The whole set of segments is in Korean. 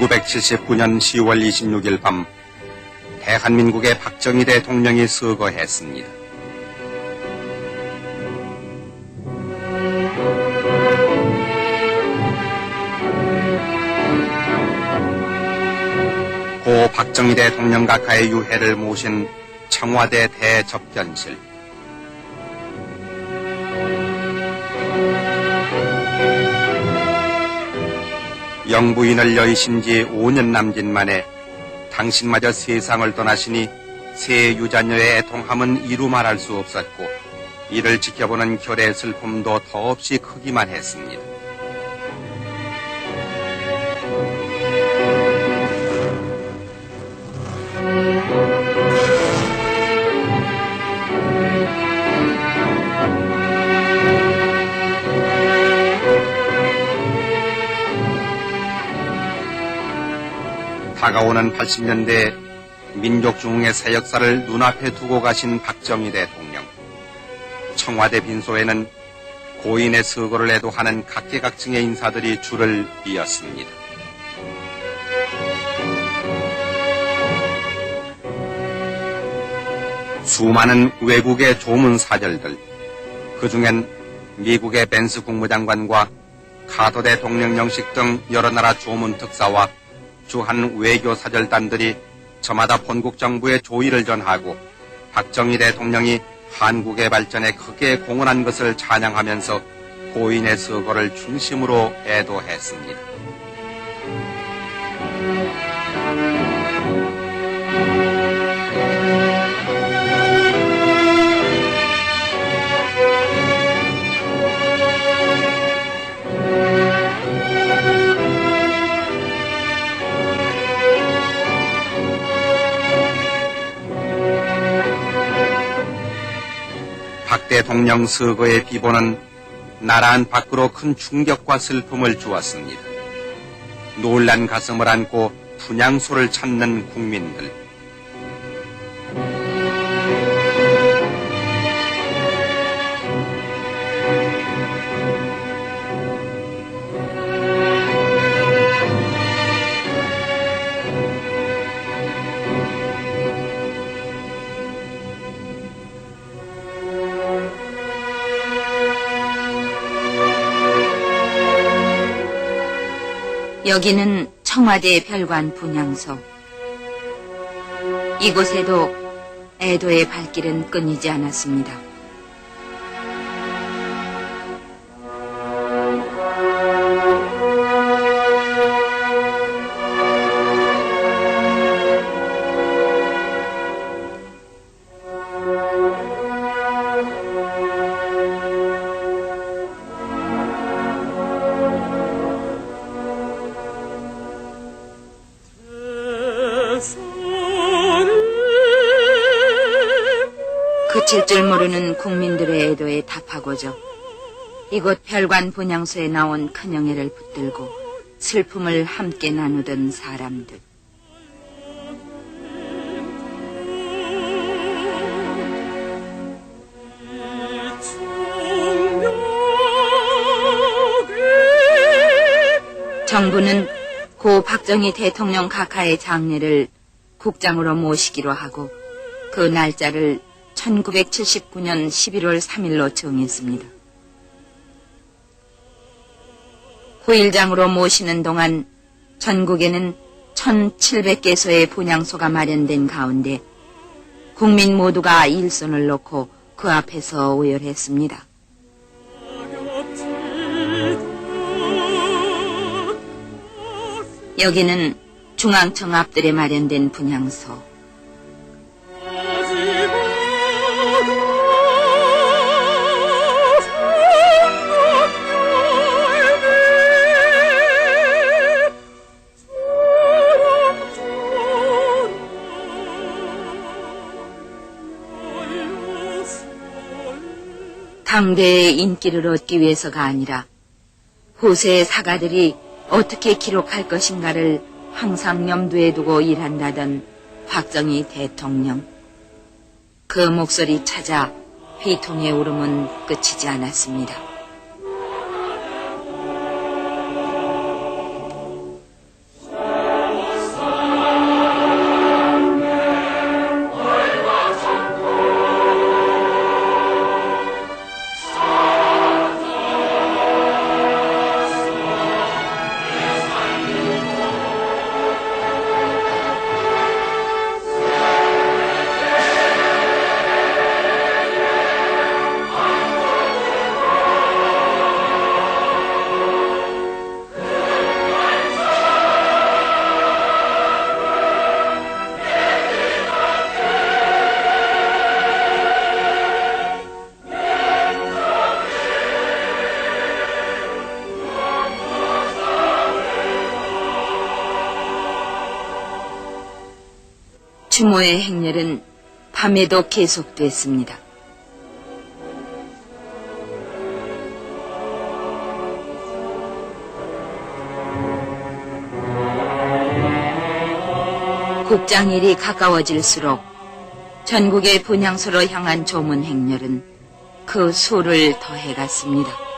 1979년 10월 26일 밤 대한민국의 박정희 대통령이 서거했습니다. 고 박정희 대통령 각하의 유해를 모신 청와대 대접견실. 영부인을 여의신 지 5년 남짓 만에 당신마저 세상을 떠나시니 새 유자녀의 애통함은 이루 말할 수 없었고 이를 지켜보는 결의 슬픔도 더없이 크기만 했습니다. 다가오는 80년대 민족중흥의 새 역사를 눈앞에 두고 가신 박정희 대통령. 청와대 빈소에는 고인의 서거를 애도하는 각계각층의 인사들이 줄을 이었습니다. 수많은 외국의 조문사절들, 그중엔 미국의 벤스 국무장관과 카터 대통령 영식 등 여러 나라 조문특사와 주한 외교사절단들이 저마다 본국 정부의 조의를 전하고 박정희 대통령이 한국의 발전에 크게 공헌한 것을 찬양하면서 고인의 서거를 중심으로 애도했습니다. 박 대통령 서거의 비보는 나라 밖으로 큰 충격과 슬픔을 주었습니다. 놀란 가슴을 안고 분향소를 찾는 국민들. 여기는 청와대 별관 분향소. 이곳에도 애도의 발길은 끊이지 않았습니다. 그칠 줄 모르는 국민들의 애도에 답하고자 이곳 별관 분향소에 나온 큰영애를 붙들고 슬픔을 함께 나누던 사람들. 정부는 고 박정희 대통령 각하의 장례를 국장으로 모시기로 하고 그 날짜를 1979년 11월 3일로 정했습니다. 후일장으로 모시는 동안 전국에는 1700개소의 분향소가 마련된 가운데 국민 모두가 일손을 놓고 그 앞에서 오열했습니다. 여기는 중앙청 앞들에 마련된 분향소. 당대의 인기를 얻기 위해서가 아니라 후세의 사가들이 어떻게 기록할 것인가를 항상 염두에 두고 일한다던 박정희 대통령. 그 목소리 찾아 비통의 울음은 그치지 않았습니다. 추모의 행렬은 밤에도 계속됐습니다. 국장일이 가까워질수록 전국의 분향소로 향한 조문 행렬은 그 수를 더해갔습니다.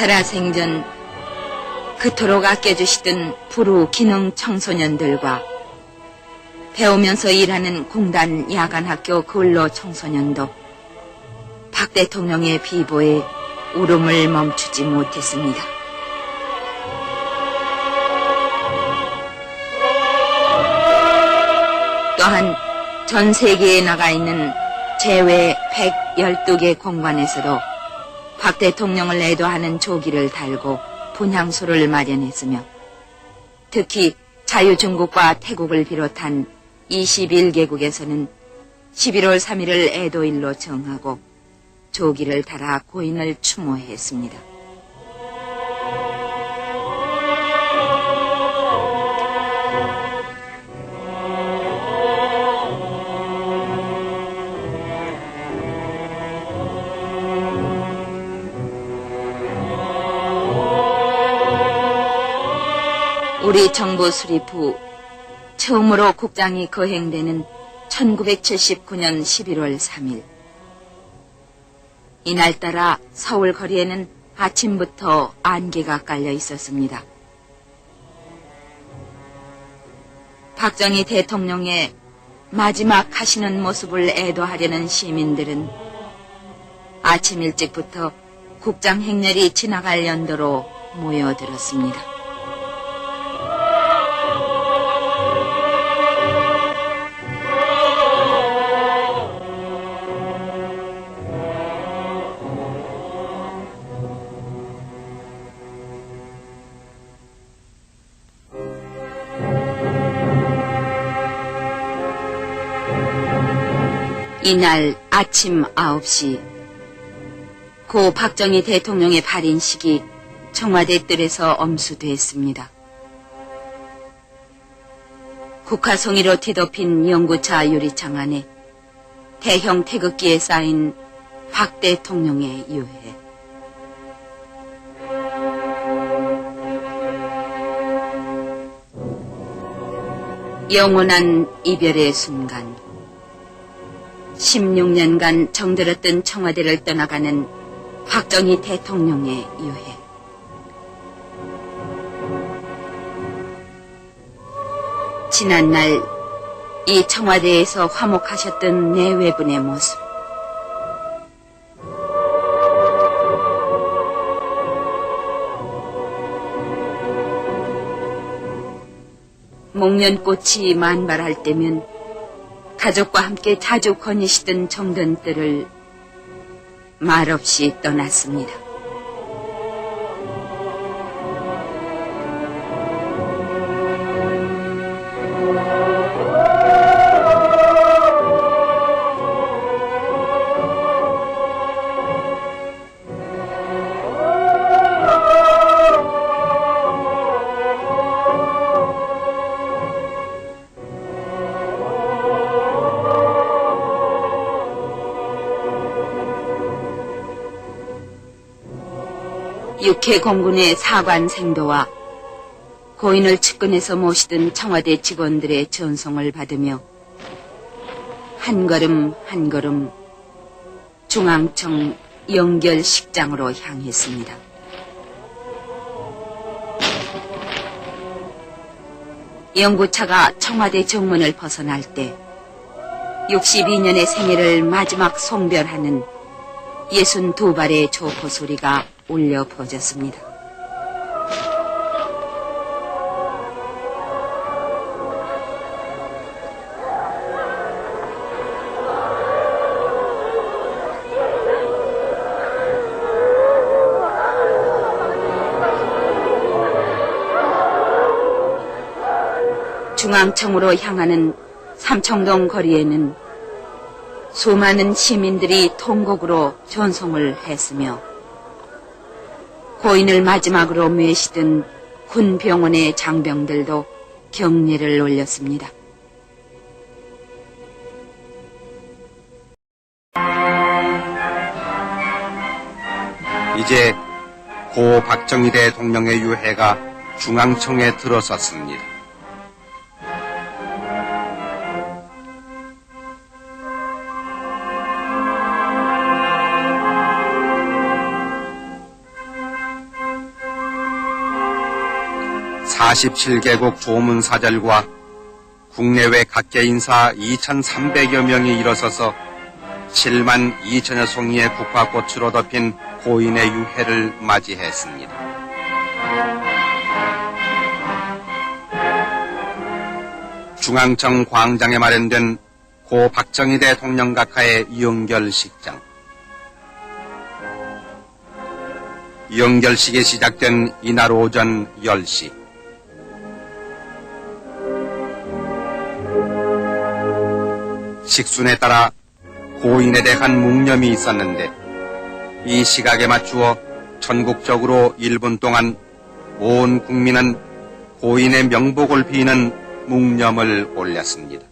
살아생전 그토록 아껴주시던 부루 기능 청소년들과 배우면서 일하는 공단 야간학교 근로 청소년도 박 대통령의 비보에 울음을 멈추지 못했습니다. 또한 전 세계에 나가 있는 제외 112개 공관에서도 박 대통령을 애도하는 조기를 달고 분향소를 마련했으며 특히 자유중국과 태국을 비롯한 21개국에서는 11월 3일을 애도일로 정하고 조기를 달아 고인을 추모했습니다. 우리 정부 수립 후 처음으로 국장이 거행되는 1979년 11월 3일. 이날따라 서울 거리에는 아침부터 안개가 깔려 있었습니다. 박정희 대통령의 마지막 가시는 모습을 애도하려는 시민들은 아침 일찍부터 국장 행렬이 지나갈 연도로 모여들었습니다. 이날 아침 9시 고 박정희 대통령의 발인식이 청와대 뜰에서 엄수됐습니다. 국화송이로 뒤덮인 연구차 유리창 안에 대형 태극기에 쌓인 박 대통령의 유해. 영원한 이별의 순간. 16년간 정들었던 청와대를 떠나가는 박정희 대통령의 유해. 지난날 이 청와대에서 화목하셨던 내외분의 모습. 목련꽃이 만발할 때면 가족과 함께 자주 거니시던 정든들을 말없이 떠났습니다. 육해공군의 사관 생도와 고인을 측근해서 모시던 청와대 직원들의 전송을 받으며 한 걸음 한 걸음 중앙청 영결식장으로 향했습니다. 연구차가 청와대 정문을 벗어날 때 62년의 생애를 마지막 송별하는 62발의 조포 소리가 울려 퍼졌습니다. 중앙청으로 향하는 삼청동 거리에는 수많은 시민들이 통곡으로 전송을 했으며 고인을 마지막으로 모시던 군병원의 장병들도 경례를 올렸습니다. 이제 고 박정희 대통령의 유해가 중앙청에 들어섰습니다. (47개국) 조문사절과 국내외 각계 인사 2,300여 명이 일어서서 7만 2천여 송이의 국화꽃으로 덮인 고인의 유해를 맞이했습니다. 중앙청 광장에 마련된 고 박정희 대통령 각하의 영결식장. 영결식이 시작된 이날 오전 10시. 식순에 따라 고인에 대한 묵념이 있었는데 이 시각에 맞추어 전국적으로 1분 동안 온 국민은 고인의 명복을 비는 묵념을 올렸습니다.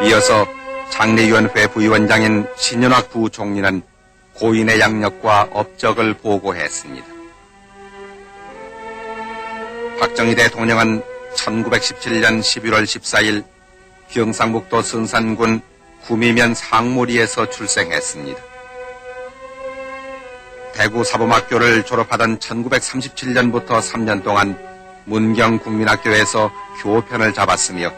이어서 장례위원회 부위원장인 신현학 부총리는 고인의 양력과 업적을 보고했습니다. 박정희 대통령은 1917년 11월 14일 경상북도 성산군 구미면 상무리에서 출생했습니다. 대구 사범학교를 졸업하던 1937년부터 3년 동안 문경국민학교에서 교편을 잡았으며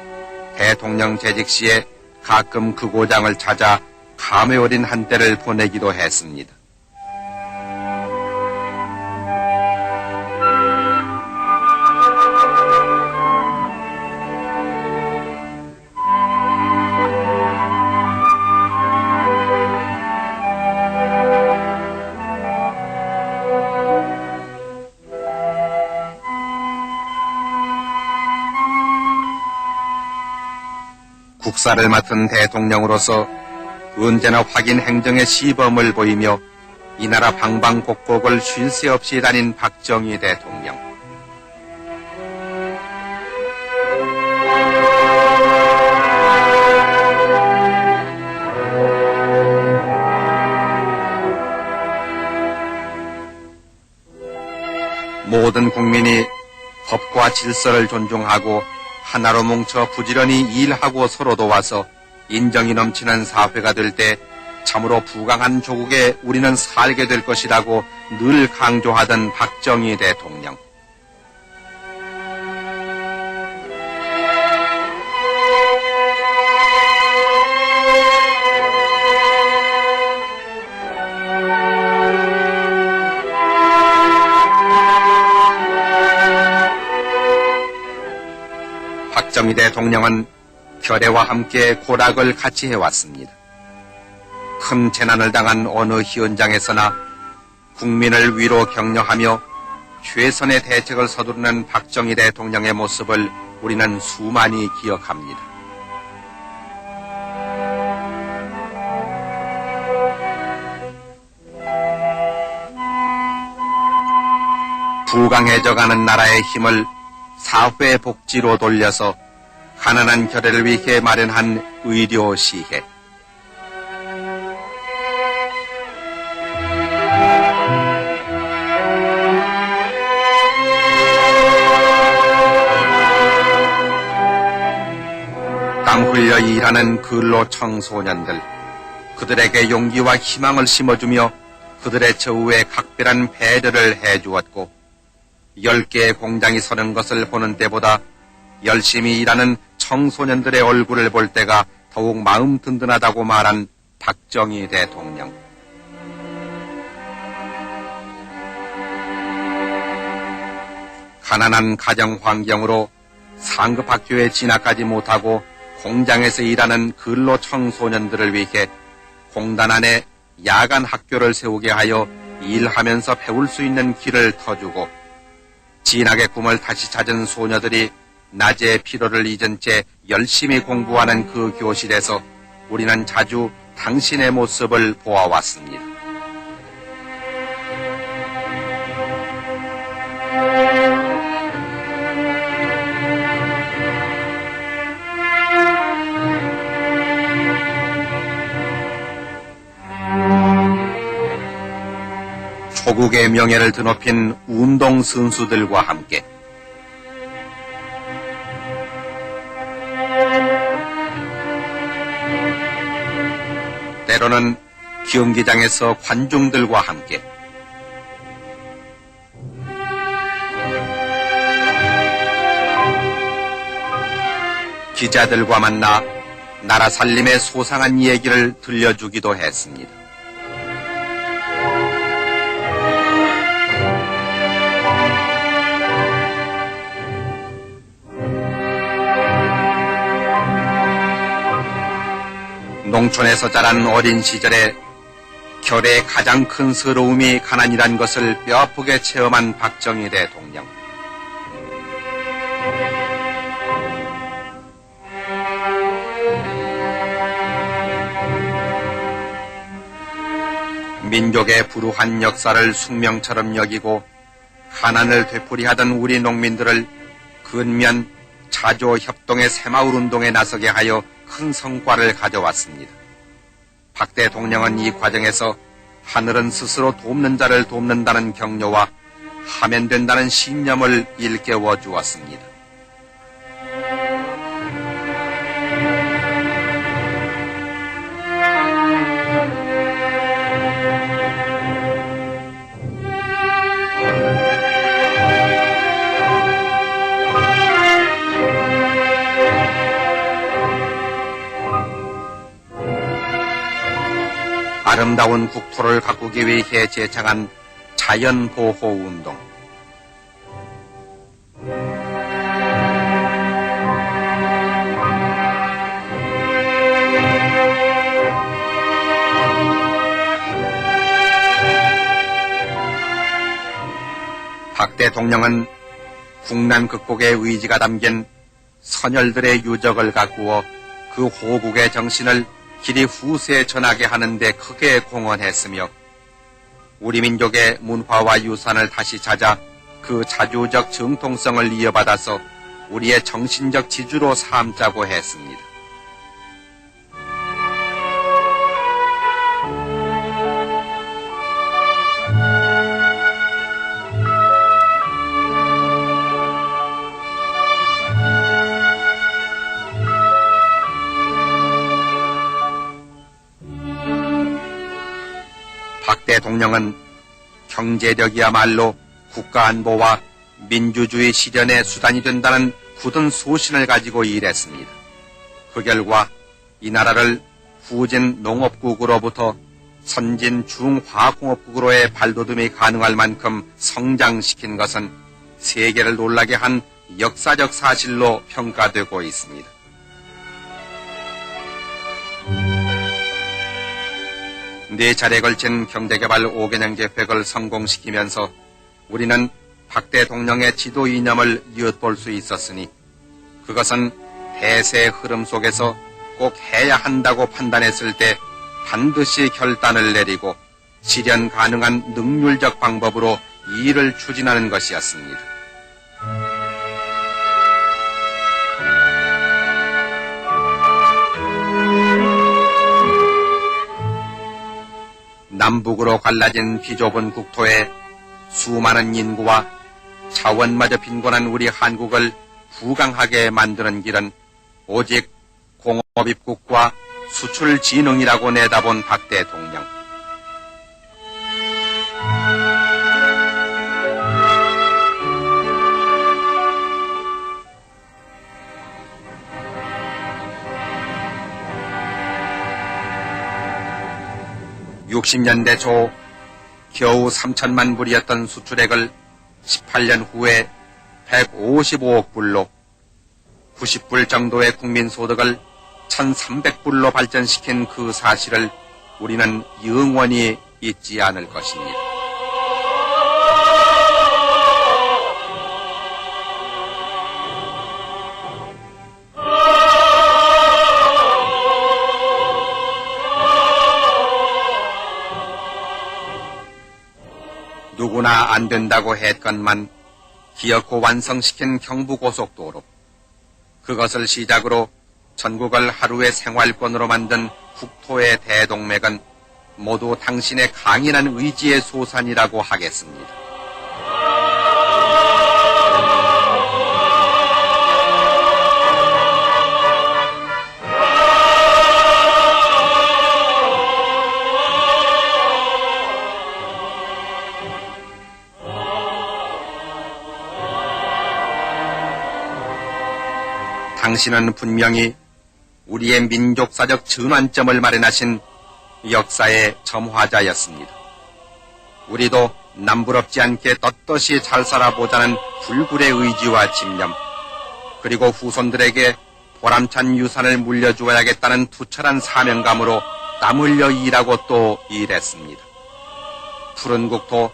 대통령 재직 시에 가끔 그 고장을 찾아 감회 어린 한때를 보내기도 했습니다. 국사를 맡은 대통령으로서 언제나 확인 행정의 시범을 보이며 이 나라 방방곡곡을 쉴 새 없이 다닌 박정희 대통령. 모든 국민이 법과 질서를 존중하고 하나로 뭉쳐 부지런히 일하고 서로 도와서 인정이 넘치는 사회가 될 때 참으로 부강한 조국에 우리는 살게 될 것이라고 늘 강조하던 박정희 대통령. 박정희 대통령은 결애와 함께 고락을 같이 해왔습니다. 큰 재난을 당한 어느 현장에서나 국민을 위로 격려하며 최선의 대책을 서두르는 박정희 대통령의 모습을 우리는 수많이 기억합니다. 부강해져가는 나라의 힘을 사회 복지로 돌려서 가난한 결애를 위해 마련한 의료시혜. 땀 흘려 일하는 근로 청소년들, 그들에게 용기와 희망을 심어주며 그들의 처우에 각별한 배려를 해주었고 10개의 공장이 서는 것을 보는 때보다 열심히 일하는 청소년들의 얼굴을 볼 때가 더욱 마음 든든하다고 말한 박정희 대통령. 가난한 가정 환경으로 상급 학교에 진학하지 못하고 공장에서 일하는 근로 청소년들을 위해 공단 안에 야간 학교를 세우게 하여 일하면서 배울 수 있는 길을 터주고, 진학의 꿈을 다시 찾은 소녀들이 낮의 피로를 잊은 채 열심히 공부하는 그 교실에서 우리는 자주 당신의 모습을 보아왔습니다. 조국의 명예를 드높인 운동 선수들과 함께 때로는 경기장에서 관중들과 함께 기자들과 만나 나라 살림의 소상한 이야기를 들려주기도 했습니다. 농촌에서 자란 어린 시절에 결의 가장 큰 서러움이 가난이란 것을 뼈아프게 체험한 박정희 대통령. 민족의 불우한 역사를 숙명처럼 여기고 가난을 되풀이하던 우리 농민들을 근면 자조 협동의 새마을 운동에 나서게 하여 큰 성과를 가져왔습니다. 박 대통령은 이 과정에서 하늘은 스스로 돕는 자를 돕는다는 격려와 하면 된다는 신념을 일깨워 주었습니다. 아름다운 국토를 가꾸기 위해 제창한 자연보호운동. 박 대통령은 국난 극복의 의지가 담긴 선열들의 유적을 가꾸어 그 호국의 정신을 길이 후세에 전하게 하는 데 크게 공헌했으며, 우리 민족의 문화와 유산을 다시 찾아 그 자주적 정통성을 이어받아서 우리의 정신적 지주로 삼자고 했습니다. 박 대통령은 경제력이야말로 국가안보와 민주주의 실현의 수단이 된다는 굳은 소신을 가지고 일했습니다. 그 결과 이 나라를 후진 농업국으로부터 선진 중화공업국으로의 발돋움이 가능할 만큼 성장시킨 것은 세계를 놀라게 한 역사적 사실로 평가되고 있습니다. 네 차례에 걸친 경제개발 5개년 계획을 성공시키면서 우리는 박 대통령의 지도 이념을 엿볼 수 있었으니, 그것은 대세의 흐름 속에서 꼭 해야 한다고 판단했을 때 반드시 결단을 내리고 실현 가능한 능률적 방법으로 이 일을 추진하는 것이었습니다. 남북으로 갈라진 비좁은 국토에 수많은 인구와 자원마저 빈곤한 우리 한국을 부강하게 만드는 길은 오직 공업입국과 수출진흥이라고 내다본 박 대통령. 60년대 초 겨우 3천만 불이었던 수출액을 18년 후에 155억 불로 90불 정도의 국민소득을 1300불로 발전시킨 그 사실을 우리는 영원히 잊지 않을 것입니다. 누구나 안 된다고 했건만 기어코 완성시킨 경부고속도로, 그것을 시작으로 전국을 하루의 생활권으로 만든 국토의 대동맥은 모두 당신의 강인한 의지의 소산이라고 하겠습니다. 당신은 분명히 우리의 민족사적 전환점을 마련하신 역사의 점화자였습니다. 우리도 남부럽지 않게 떳떳이 잘 살아보자는 불굴의 의지와 집념, 그리고 후손들에게 보람찬 유산을 물려주어야겠다는 투철한 사명감으로 땀 흘려 일하고 또 일했습니다. 푸른 국토,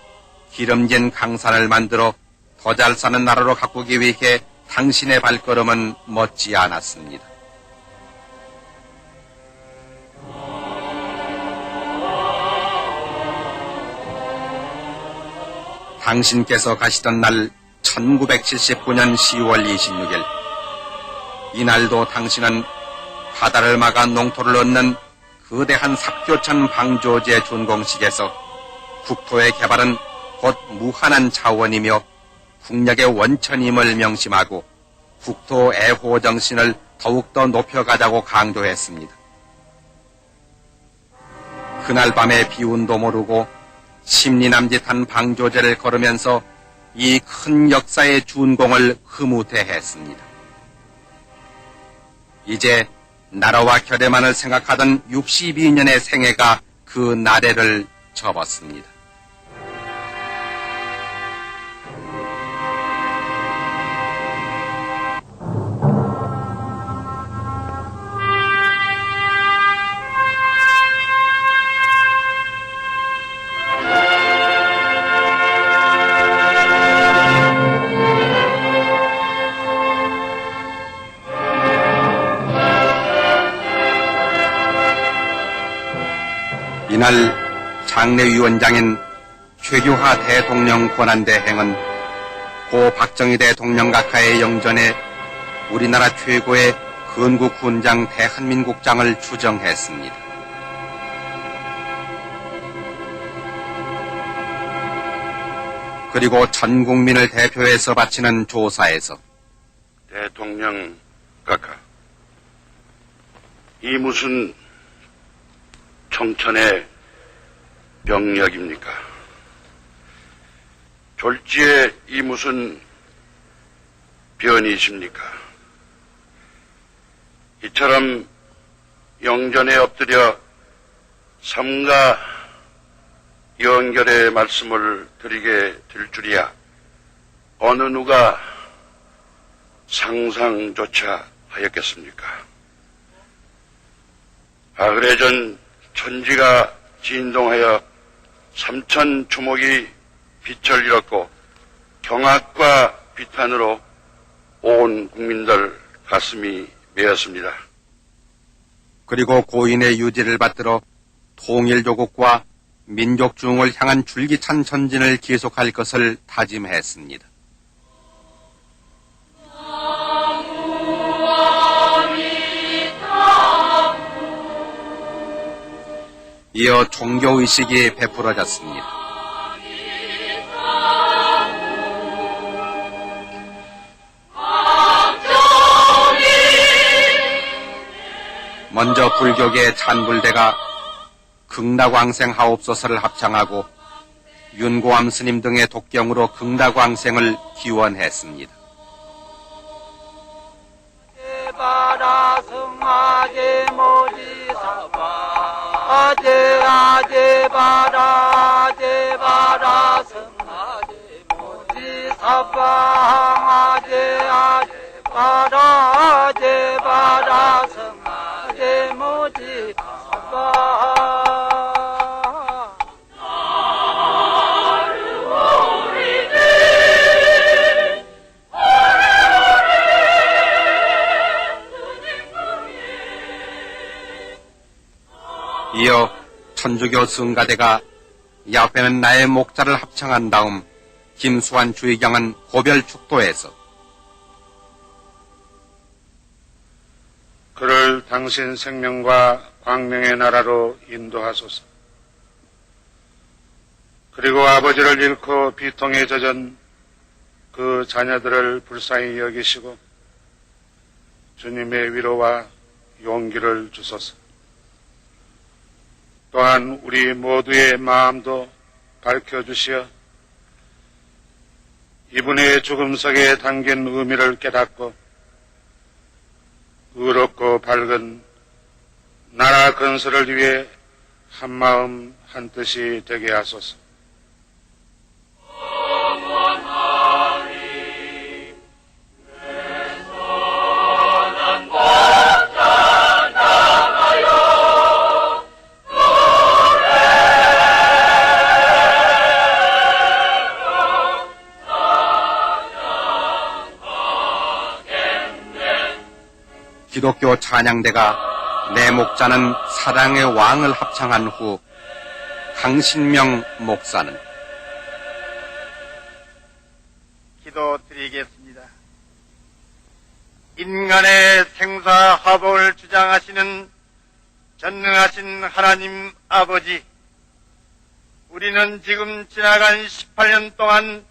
기름진 강산을 만들어 더 잘 사는 나라로 가꾸기 위해 당신의 발걸음은 멎지 않았습니다. 당신께서 가시던 날 1979년 10월 26일, 이날도 당신은 바다를 막아 농토를 얻는 거대한 삽교천 방조제 준공식에서 국토의 개발은 곧 무한한 자원이며 국력의 원천임을 명심하고 국토 애호 정신을 더욱더 높여가자고 강조했습니다. 그날 밤에 비운도 모르고 심리남짓한 방조제를 걸으면서 이 큰 역사의 준공을 흐뭇해했습니다. 이제 나라와 결의만을 생각하던 62년의 생애가 그 나래를 접었습니다. 이날 장례위원장인 최규하 대통령 권한대행은 고 박정희 대통령 각하의 영전에 우리나라 최고의 건국훈장 대한민국장을 추정했습니다. 그리고 전 국민을 대표해서 바치는 조사에서 대통령 각하, 이 무슨 청천의 병력입니까? 졸지에 이 무슨 변이십니까? 이처럼 영전에 엎드려 삼가 연결의 말씀을 드리게 될 줄이야 어느 누가 상상조차 하였겠습니까? 아그래전 천지가 진동하여 삼천 초목이 빛을 잃었고 경악과 비탄으로 온 국민들 가슴이 메었습니다. 그리고 고인의 유지를 받들어 통일조국과 민족중흥을 향한 줄기찬 전진을 계속할 것을 다짐했습니다. 이어 종교의식이 베풀어졌습니다. 먼저 불교계 찬불대가 극락왕생 하옵소서를 합창하고 윤고암 스님 등의 독경으로 극락왕생을 기원했습니다. 바라 성하게 모지사바 아제 아제 바라 아제 바라 성아제 모지 사방 아제 아제 바라 아제 바라 성아제 모지 사방 이어 천주교 성가대가 야훼는 나의 목자를 합창한 다음 김수환 주의경은 고별 축도에서 그를 당신 생명과 광명의 나라로 인도하소서. 그리고 아버지를 잃고 비통에 젖은 그 자녀들을 불쌍히 여기시고 주님의 위로와 용기를 주소서. 또한 우리 모두의 마음도 밝혀주시어 이분의 죽음석에 담긴 의미를 깨닫고 의롭고 밝은 나라 건설을 위해 한마음 한뜻이 되게 하소서. 기독교 찬양대가 내 목자는 사랑의 왕을 합창한 후 강신명 목사는 기도드리겠습니다. 인간의 생사화복을 주장하시는 전능하신 하나님 아버지, 우리는 지금 지나간 18년 동안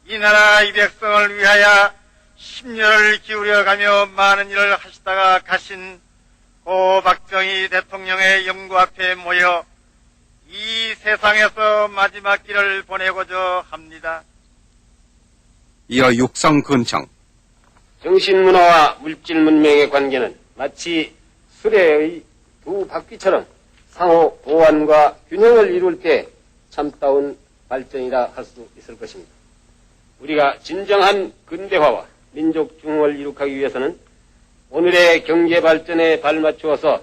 이 나라 이 백성을 위하여 심려를 기울여가며 많은 일을 하시다가 가신 고 박정희 대통령의 영구 앞에 모여 이 세상에서 마지막 길을 보내고자 합니다. 이어 육성근청 정신문화와 물질문명의 관계는 마치 수레의 두 바퀴처럼 상호 보완과 균형을 이룰 때 참다운 발전이라 할 수 있을 것입니다. 우리가 진정한 근대화와 민족 중흥을 이룩하기 위해서는 오늘의 경제 발전에 발맞추어서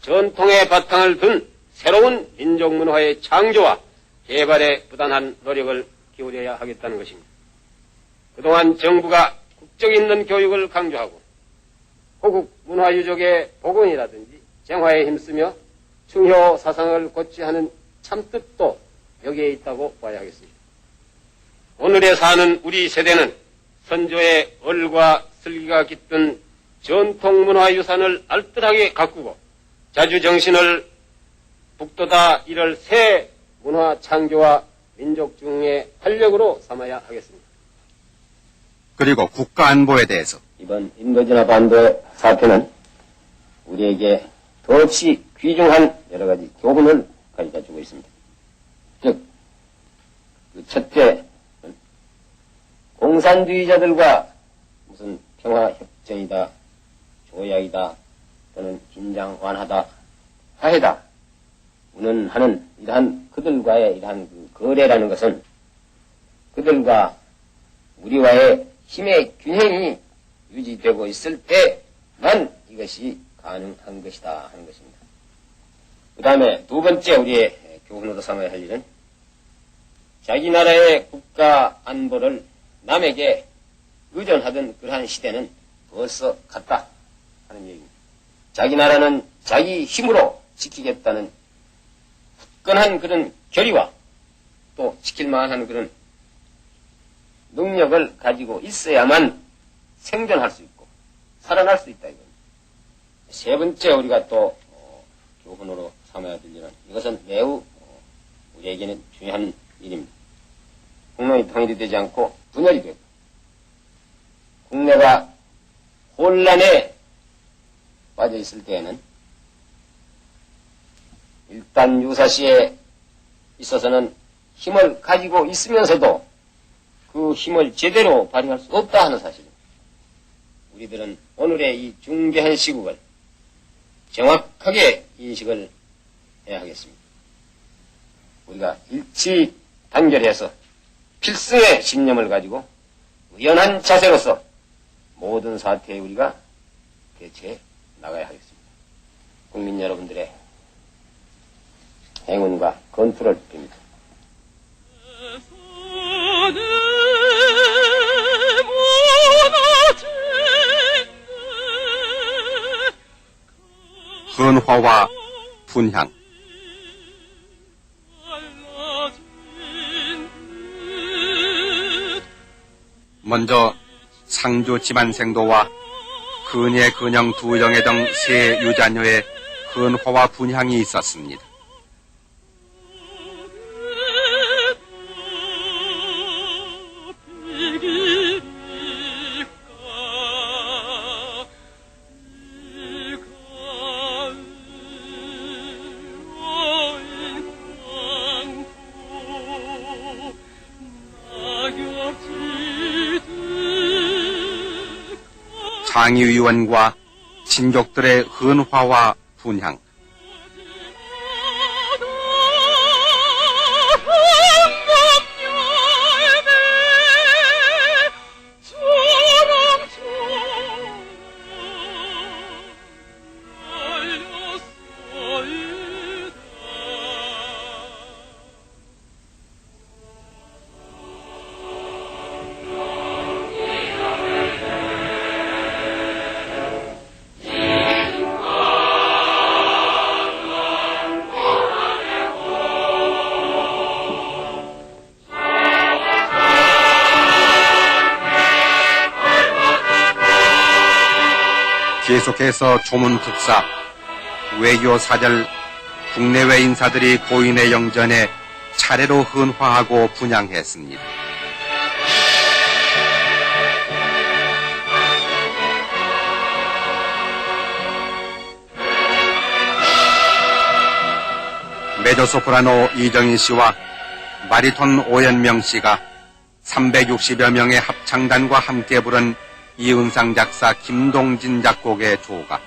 전통의 바탕을 둔 새로운 민족 문화의 창조와 개발에 부단한 노력을 기울여야 하겠다는 것입니다. 그동안 정부가 국적 있는 교육을 강조하고 호국 문화 유적의 복원이라든지 정화에 힘쓰며 충효 사상을 고취하는 참뜻도 여기에 있다고 봐야 하겠습니다. 오늘에 사는 우리 세대는 선조의 얼과 슬기가 깃든 전통문화유산을 알뜰하게 가꾸고 자주정신을 북돋아 이를 새 문화 창조와 민족 중흥의 활력으로 삼아야 하겠습니다. 그리고 국가안보에 대해서 이번 인도지나 반도 사태는 우리에게 더없이 귀중한 여러 가지 교훈을 가져다주고 있습니다. 즉, 그 첫째, 공산주의자들과 무슨 평화협정이다, 조약이다, 또는 긴장 완화다, 화해다, 운운하는 이러한 그들과의 이러한 그 거래라는 것은 그들과 우리와의 힘의 균형이 유지되고 있을 때만 이것이 가능한 것이다 하는 것입니다. 그 다음에 두 번째 우리의 교훈으로 삼아야 할 일은 자기 나라의 국가 안보를 남에게 의존하던 그러한 시대는 벌써 갔다 하는 얘기입니다. 자기 나라는 자기 힘으로 지키겠다는 굳건한 그런 결의와 또 지킬만한 그런 능력을 가지고 있어야만 생존할 수 있고 살아날 수 있다 이겁니다. 세 번째 우리가 또 교훈으로 삼아야 될 일은 이것은 매우 우리에게는 중요한 일입니다. 국론이 통일이 되지 않고 분열이 되고 국내가 혼란에 빠져 있을 때에는 일단 유사시에 있어서는 힘을 가지고 있으면서도 그 힘을 제대로 발휘할 수 없다 하는 사실입니다. 우리들은 오늘의 이 중대한 시국을 정확하게 인식을 해야 하겠습니다. 우리가 일치 단결해서 필승의 신념을 가지고 의연한 자세로서 모든 사태에 우리가 대처해 나가야 하겠습니다. 국민 여러분들의 행운과 건투를 빕니다. 헌화와 분향. 먼저 상주 지만생도와 근예 근영 두 영예 등 세 유자녀의 헌화와 분향이 있었습니다. 상의위원과 친족들의 헌화와 분향. 계속해서 조문특사, 외교사절, 국내외 인사들이 고인의 영전에 차례로 헌화하고 분향했습니다. 메조소프라노 이정인 씨와 바리톤 오연명 씨가 360여 명의 합창단과 함께 부른 이은상 작사 김동진 작곡의 조가.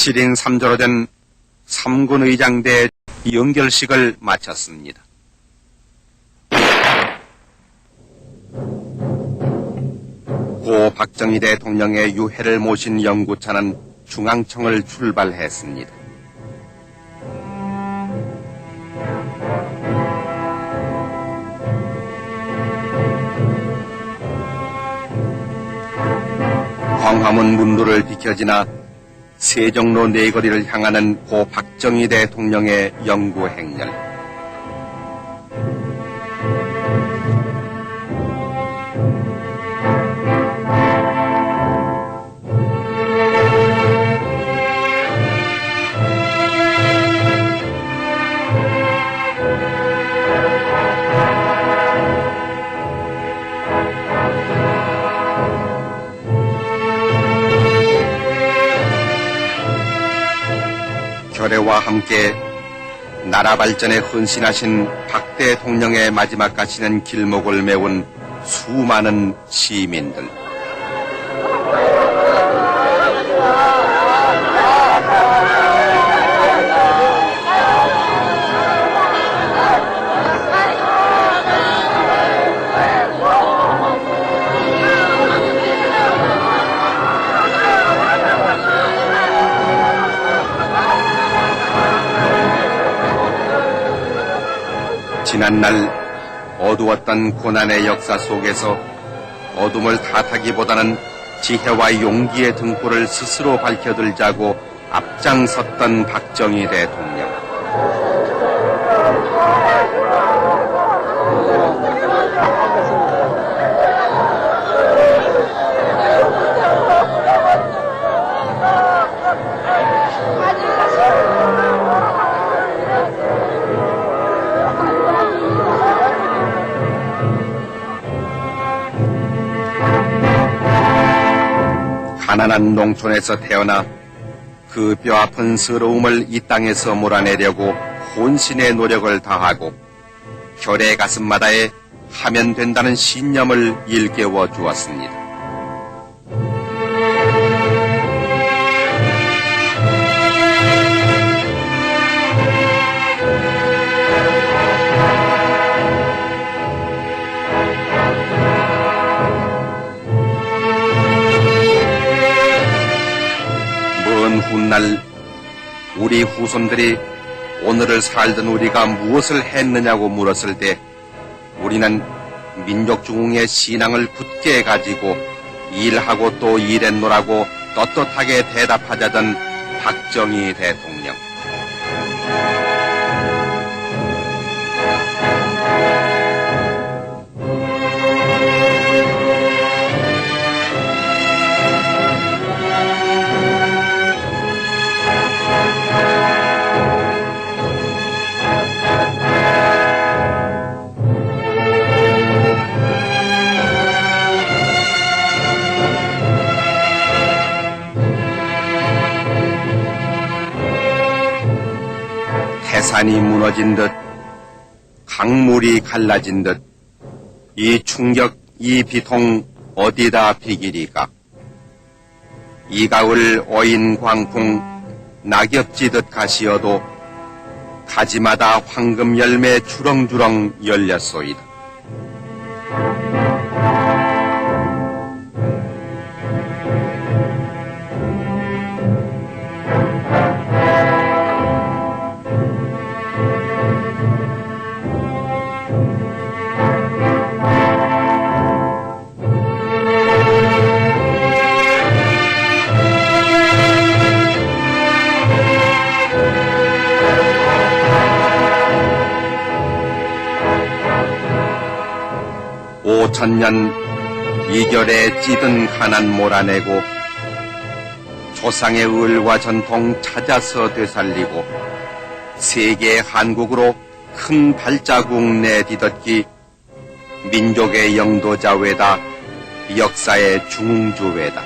칠인 3조로 된 3군 의장대 연결식을 마쳤습니다. 고 박정희 대통령의 유해를 모신 연구차는 중앙청을 출발했습니다. 광화문 문도를 비켜지나 세종로 내거리를 향하는 고 박정희 대통령의 영구 행렬. 철회와 함께 나라 발전에 헌신하신 박 대통령의 마지막 가시는 길목을 메운 수많은 시민들. 지난날 어두웠던 고난의 역사 속에서 어둠을 탓하기보다는 지혜와 용기의 등불을 스스로 밝혀들자고 앞장섰던 박정희 대통령. 가난한 농촌에서 태어나 그 뼈아픈 서러움을 이 땅에서 몰아내려고 혼신의 노력을 다하고 결의 가슴마다에 하면 된다는 신념을 일깨워 주었습니다. 훗날 우리 후손들이 오늘을 살던 우리가 무엇을 했느냐고 물었을 때 우리는 민족중흥의 신앙을 굳게 가지고 일하고 또 일했노라고 떳떳하게 대답하자던 박정희 대통령. 태산이 무너진 듯 강물이 갈라진 듯 이 충격 이 비통 어디다 비기리까. 이 가을 어인 광풍 낙엽지듯 가시어도 가지마다 황금 열매 주렁주렁 열렸소이다. 오천년 이결에 찌든 가난 몰아내고 조상의 을과 전통 찾아서 되살리고 세계 한국으로 큰 발자국 내디뎠기 민족의 영도자 외다 역사의 중흥주 외다.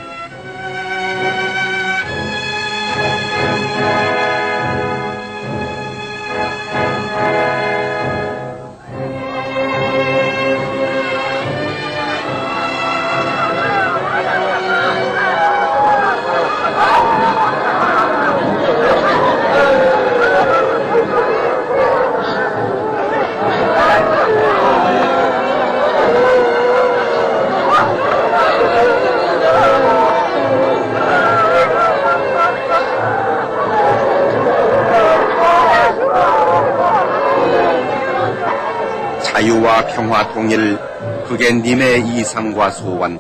자유와 평화 통일, 그게 님의 이상과 소원.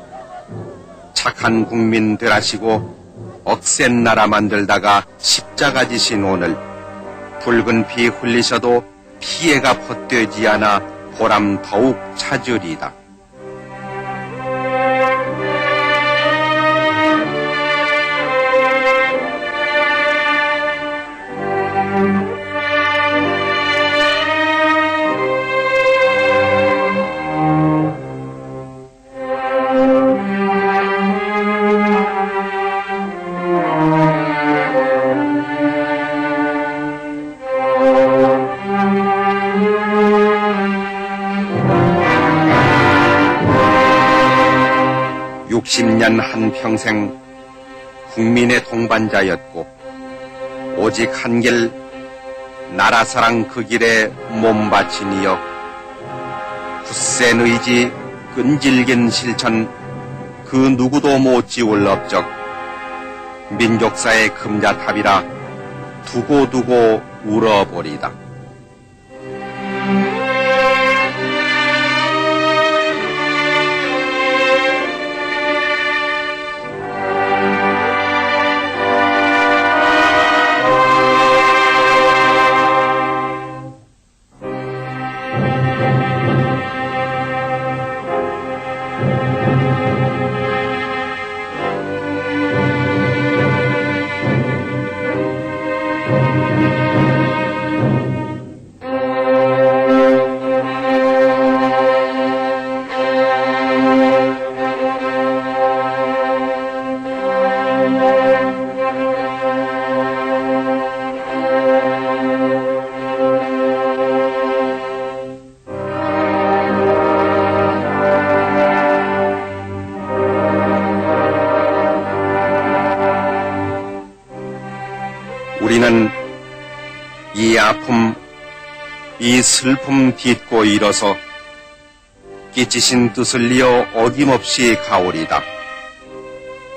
착한 국민 되라시고 억센 나라 만들다가 십자가 지신 오늘, 붉은 피 흘리셔도 피해가 벗되지 않아 보람 더욱 찾으리다. 60년 한평생 국민의 동반자였고 오직 한 길 나라사랑 그 길에 몸바친 이여 굳센 의지 끈질긴 실천 그 누구도 못 지울 업적 민족사의 금자탑이라 두고두고 울어버리다. 우리는 이 아픔, 이 슬픔 딛고 일어서 끼치신 뜻을 이어 어김없이 가오리다.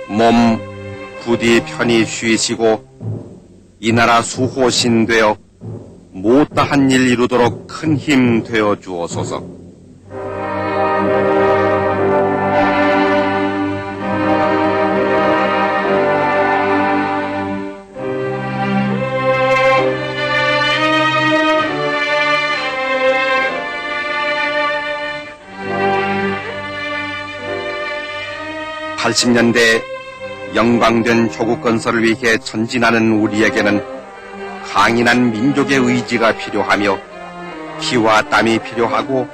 몸 부디 편히 쉬시고 이 나라 수호신 되어 못다한 일 이루도록 큰 힘 되어 주옵소서. (80년대) 영광된 조국 건설을 위해 전진하는 우리에게는 강인한 민족의 의지가 필요하며 피와 땀이 필요하고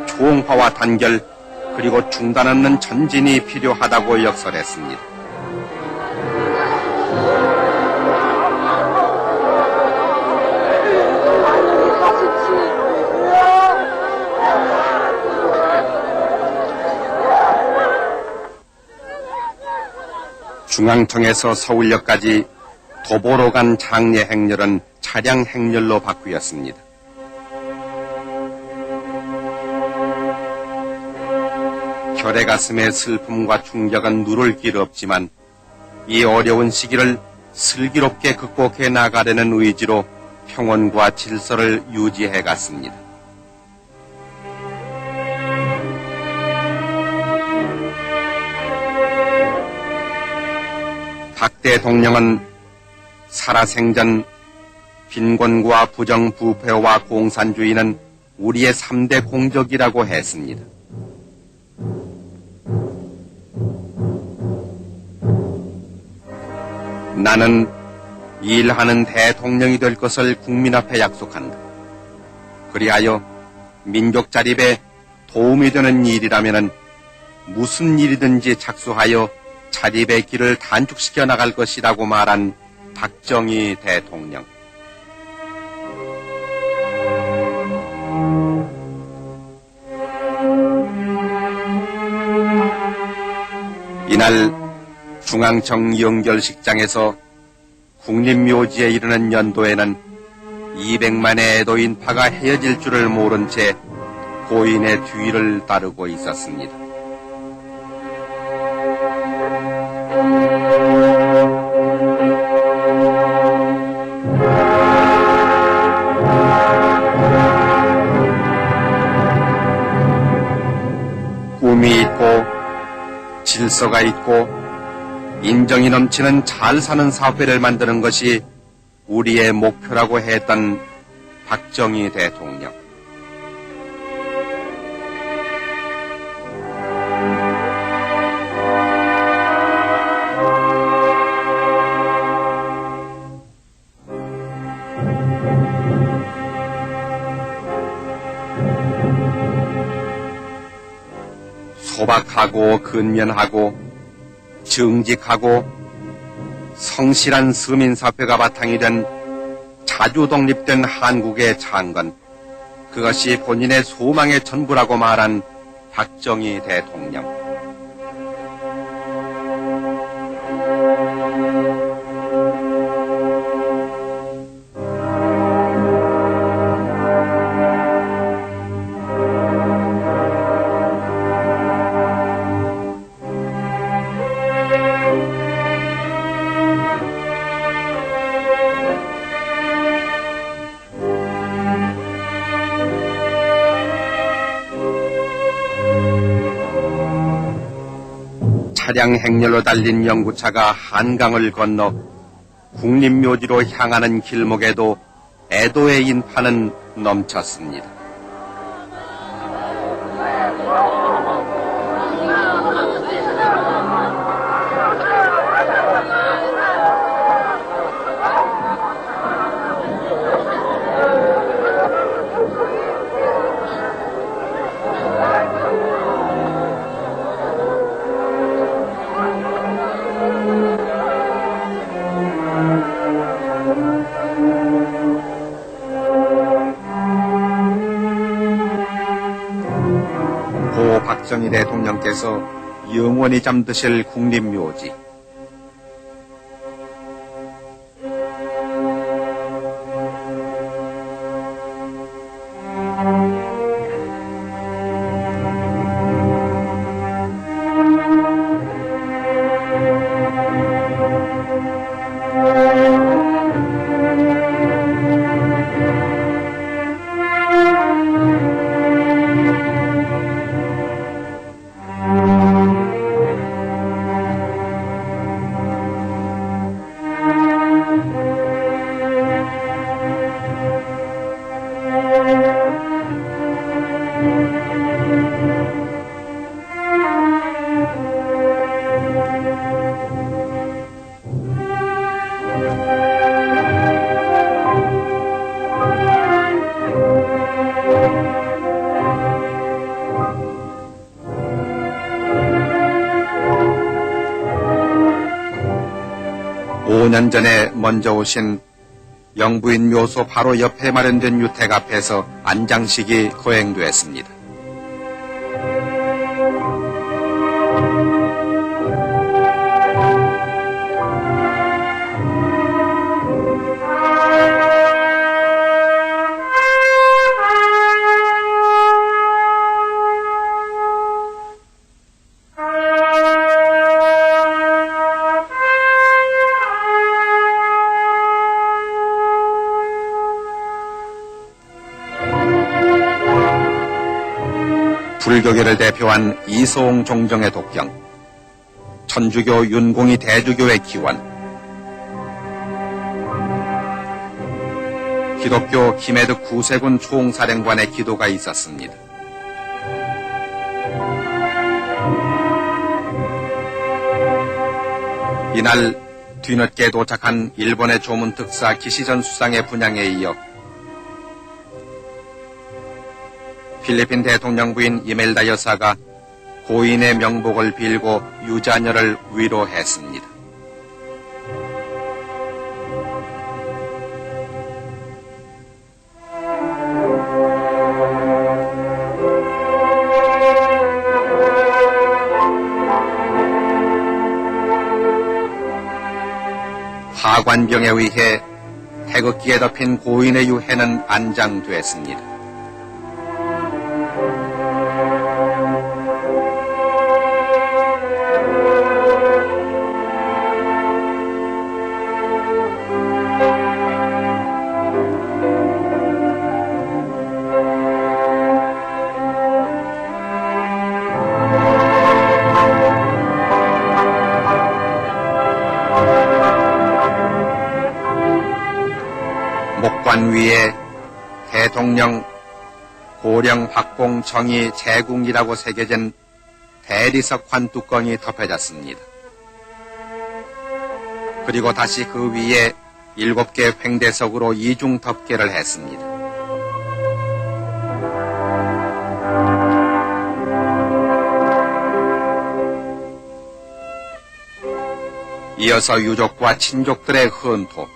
총화와 단결 그리고 중단 없는 전진이 필요하다고 역설했습니다. 중앙청에서 서울역까지 도보로 간 장례 행렬은 차량 행렬로 바뀌었습니다. 결의 가슴의 슬픔과 충격은 누를 길 없지만 이 어려운 시기를 슬기롭게 극복해 나가려는 의지로 평온과 질서를 유지해 갔습니다. 박 대통령은 살아생전 빈곤과 부정부패와 공산주의는 우리의 3대 공적이라고 했습니다. 나는 일하는 대통령이 될 것을 국민 앞에 약속한다. 그리하여 민족 자립에 도움이 되는 일이라면 무슨 일이든지 착수하여 자립의 길을 단축시켜 나갈 것이라고 말한 박정희 대통령. 이날 중앙청 연결식장에서 국립묘지에 이르는 연도에는 200만의 애도인파가 헤어질 줄을 모른 채 고인의 뒤를 따르고 있었습니다. 꿈이 있고 질서가 있고 인정이 넘치는 잘 사는 사회를 만드는 것이 우리의 목표라고 했던 박정희 대통령. 소박하고 근면하고 정직하고 성실한 서민사회가 바탕이 된 자주 독립된 한국의 창건, 그것이 본인의 소망의 전부라고 말한 박정희 대통령. 차량 행렬로 달린 영구차가 한강을 건너 국립묘지로 향하는 길목에도 애도의 인파는 넘쳤습니다. 고 박정희 대통령께서 영원히 잠드실 국립묘지. 오 년 전에 먼저 오신 영부인 묘소 바로 옆에 마련된 유택 앞에서 안장식이 거행되었습니다. 불교계를 대표한 이소홍 종정의 독경, 천주교 윤공이 대주교의 기원, 기독교 김해득 구세군 총사령관의 기도가 있었습니다. 이날 뒤늦게 도착한 일본의 조문특사 기시전 수상의 분향에 이어 필리핀 대통령 부인 이멜다 여사가 고인의 명복을 빌고 유자녀를 위로했습니다. 하관병에 의해 태극기에 덮인 고인의 유해는 안장됐습니다. 목관 위에 대통령 고령 박공 정의 제궁이라고 새겨진 대리석 관뚜껑이 덮여졌습니다. 그리고 다시 그 위에 7개 횡대석으로 이중 덮개를 했습니다. 이어서 유족과 친족들의 헌토,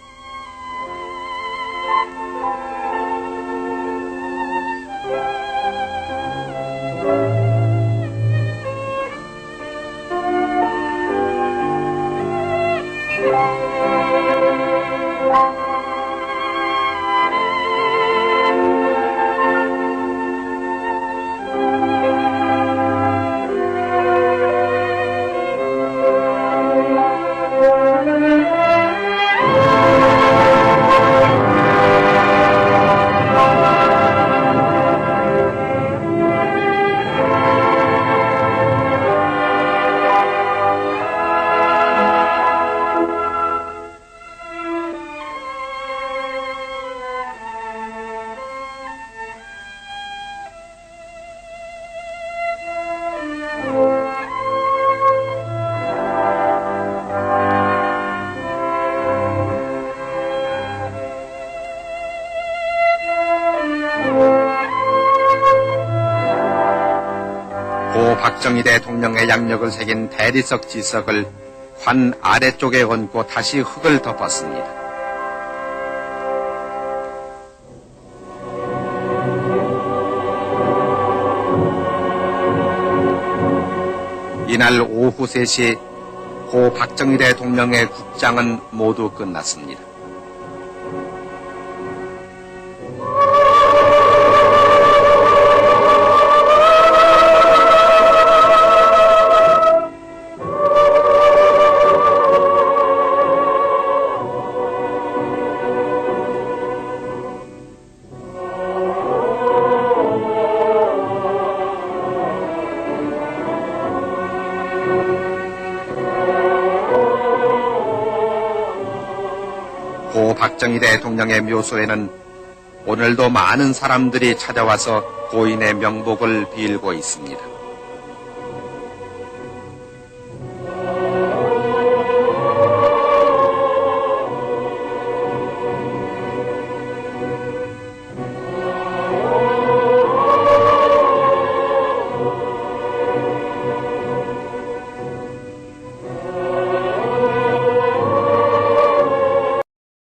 고 박정희 대통령의 양력을 새긴 대리석 지석을 관 아래쪽에 얹고 다시 흙을 덮었습니다. 이날 오후 3시 고 박정희 대통령의 국장은 모두 끝났습니다. 고 박정희 대통령의 묘소에는 오늘도 많은 사람들이 찾아와서 고인의 명복을 빌고 있습니다.